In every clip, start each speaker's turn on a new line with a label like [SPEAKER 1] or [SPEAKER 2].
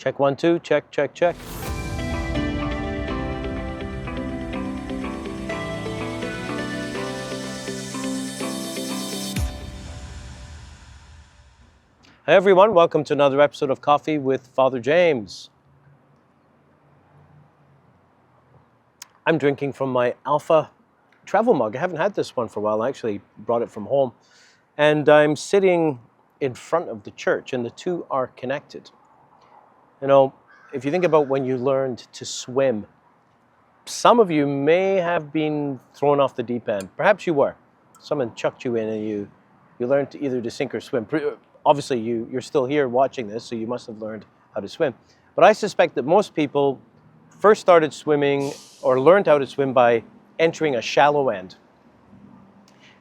[SPEAKER 1] Check 1, 2, check, check, check. Hey everyone, welcome to another episode of Coffee with Father James. I'm drinking from my Alpha travel mug. I haven't had this one for a while. I actually brought it from home. And I'm sitting in front of the church, and the two are connected. You know, if you think about when you learned to swim, some of you may have been thrown off the deep end. Perhaps you were. Someone chucked you in and you learned either to sink or swim. Obviously, you're still here watching this, so you must have learned how to swim. But I suspect that most people first started swimming or learned how to swim by entering a shallow end.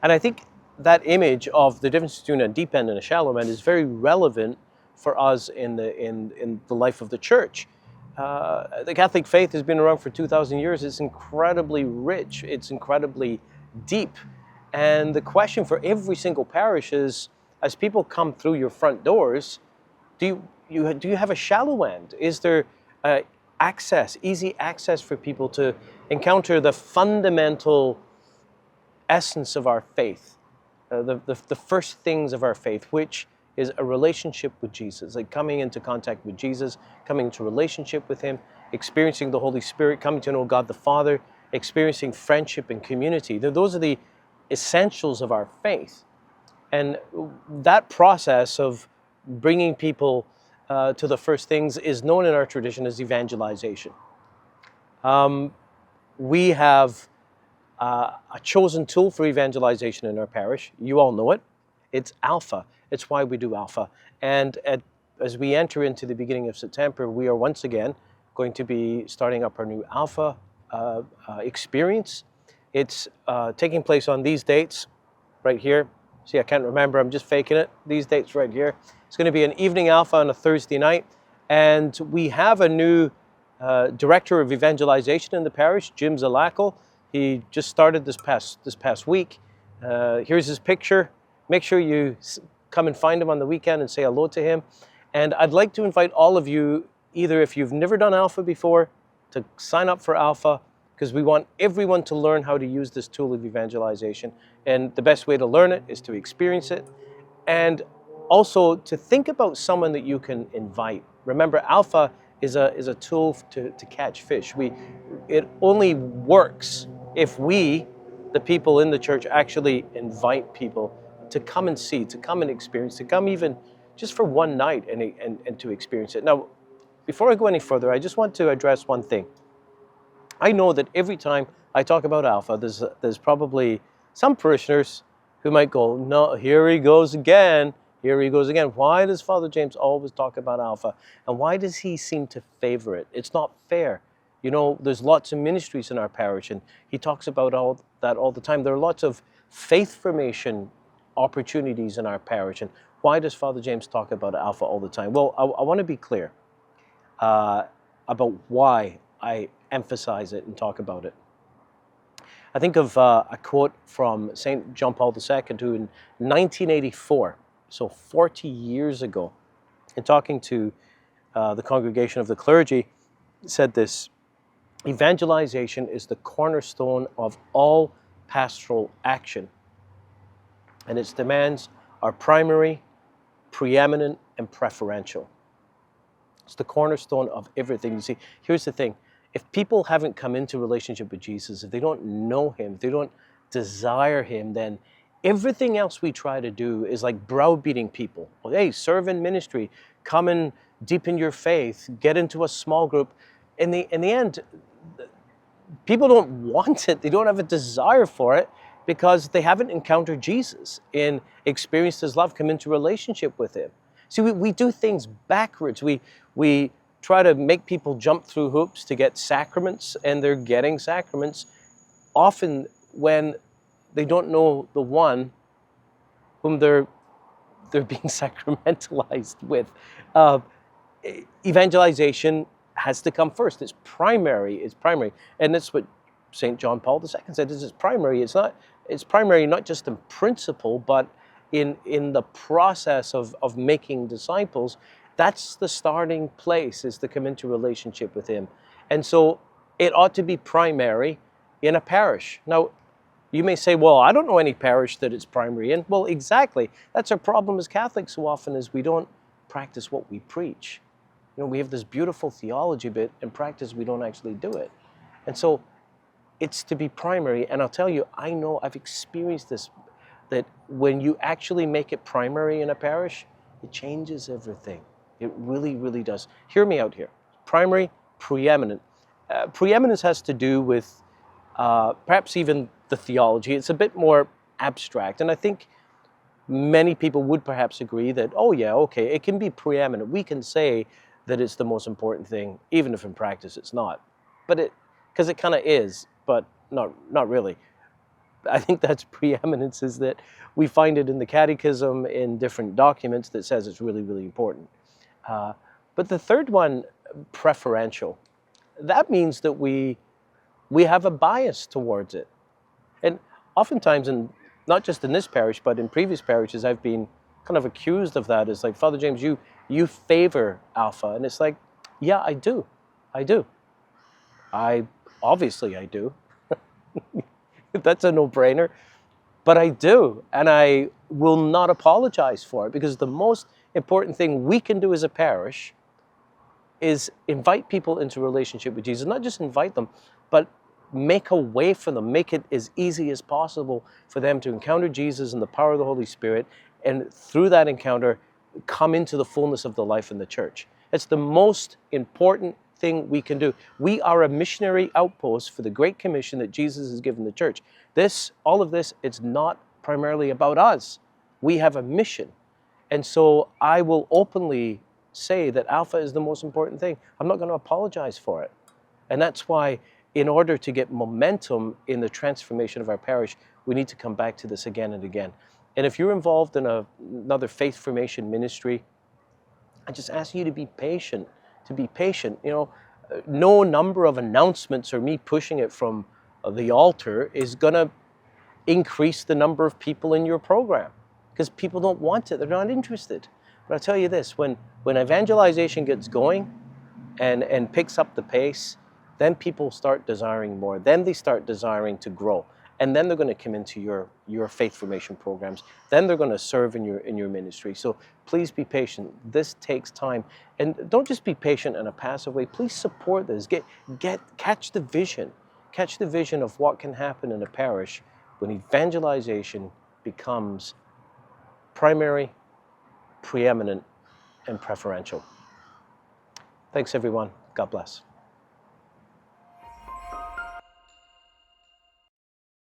[SPEAKER 1] And I think that image of the difference between a deep end and a shallow end is very relevant for us in the life of the church. The Catholic faith has been around for 2,000 years. It's incredibly rich. It's incredibly deep. And the question for every single parish is, as people come through your front doors, do you have a shallow end? Is there easy access for people to encounter the fundamental essence of our faith, the first things of our faith, which is a relationship with Jesus, like coming into contact with Jesus, coming into relationship with Him, experiencing the Holy Spirit, coming to know God the Father, experiencing friendship and community. Those are the essentials of our faith. And that process of bringing people to the first things is known in our tradition as evangelization. We have a chosen tool for evangelization in our parish. You all know it. It's Alpha. It's why we do Alpha. And as we enter into the beginning of September, we are once again going to be starting up our new Alpha experience. It's taking place on these dates right here. See, I can't remember. I'm just faking it. These dates right here. It's going to be an evening Alpha on a Thursday night. And we have a new director of evangelization in the parish, Jim Zalakel. He just started this past week. Here's his picture. Make sure you come and find him on the weekend and say hello to him. And I'd like to invite all of you, either if you've never done Alpha before, to sign up for Alpha, because we want everyone to learn how to use this tool of evangelization. And the best way to learn it is to experience it. And also to think about someone that you can invite. Remember, Alpha is a tool to catch fish. It only works if we, the people in the church, actually invite people to come and see, to come and experience, to come even just for one night and to experience it. Now, before I go any further, I just want to address one thing. I know that every time I talk about Alpha, there's probably some parishioners who might go, no, here he goes again. Here he goes again. Why does Father James always talk about Alpha? And why does he seem to favor it? It's not fair. You know, there's lots of ministries in our parish, and he talks about all that all the time. There are lots of faith formation opportunities in our parish. And why does Father James talk about Alpha all the time? Well, I want to be clear about why I emphasize it and talk about it. I think of a quote from St. John Paul II, who in 1984, so 40 years ago, in talking to the congregation of the clergy, said this: evangelization is the cornerstone of all pastoral action, and its demands are primary, preeminent, and preferential. It's the cornerstone of everything. You see, here's the thing. If people haven't come into relationship with Jesus, if they don't know Him, if they don't desire Him, then everything else we try to do is like browbeating people. Well, hey, serve in ministry, come and deepen your faith, get into a small group. In the end, people don't want it. They don't have a desire for it because they haven't encountered Jesus and experienced His love, come into relationship with Him. See, we do things backwards. We try to make people jump through hoops to get sacraments, and they're getting sacraments often when they don't know the one whom they're being sacramentalized with. Evangelization has to come first. It's primary. And that's what St. John Paul II said. It's primary. It's primary not just in principle, but in the process of making disciples. That's the starting place, is to come into relationship with him. And so it ought to be primary in a parish. Now, you may say, well, I don't know any parish that it's primary in. Well, exactly. That's our problem as Catholics so often, is we don't practice what we preach. You know, we have this beautiful theology bit, in practice we don't actually do it. And so it's to be primary. And I'll tell you, I know I've experienced this, that when you actually make it primary in a parish, it changes everything. It really, really does. Hear me out here. Primary, preeminent. Preeminence has to do with perhaps even the theology. It's a bit more abstract. And I think many people would perhaps agree that, oh yeah, okay, it can be preeminent. We can say that it's the most important thing, even if in practice it's not. But because it kind of is, but not really. I think that's preeminence, is that we find it in the catechism, in different documents, that says it's really, really important. But the third one, preferential, that means that we have a bias towards it. And oftentimes, not just in this parish, but in previous parishes, I've been kind of accused of that. It's like, Father James, you favor Alpha. And it's like, yeah, I do. Obviously I do. That's a no-brainer. But I do, and I will not apologize for it, because the most important thing we can do as a parish is invite people into relationship with Jesus. Not just invite them, but make a way for them, make it as easy as possible for them to encounter Jesus and the power of the Holy Spirit, and through that encounter, come into the fullness of the life in the church. It's the most important thing we can do. We are a missionary outpost for the Great Commission that Jesus has given the church. All of this, it's not primarily about us. We have a mission. And so I will openly say that Alpha is the most important thing. I'm not going to apologize for it. And that's why, in order to get momentum in the transformation of our parish, we need to come back to this again and again. And if you're involved in another faith formation ministry, I just ask you to be patient. You know, no number of announcements or me pushing it from the altar is going to increase the number of people in your program, because people don't want it. They're not interested. But I'll tell you this, when evangelization gets going and picks up the pace, then people start desiring more. Then they start desiring to grow. And then they're going to come into your faith formation programs. Then they're going to serve in your ministry. So please be patient. This takes time. And don't just be patient in a passive way. Please support this. Catch the vision. Catch the vision of what can happen in a parish when evangelization becomes primary, preeminent, and preferential. Thanks, everyone. God bless.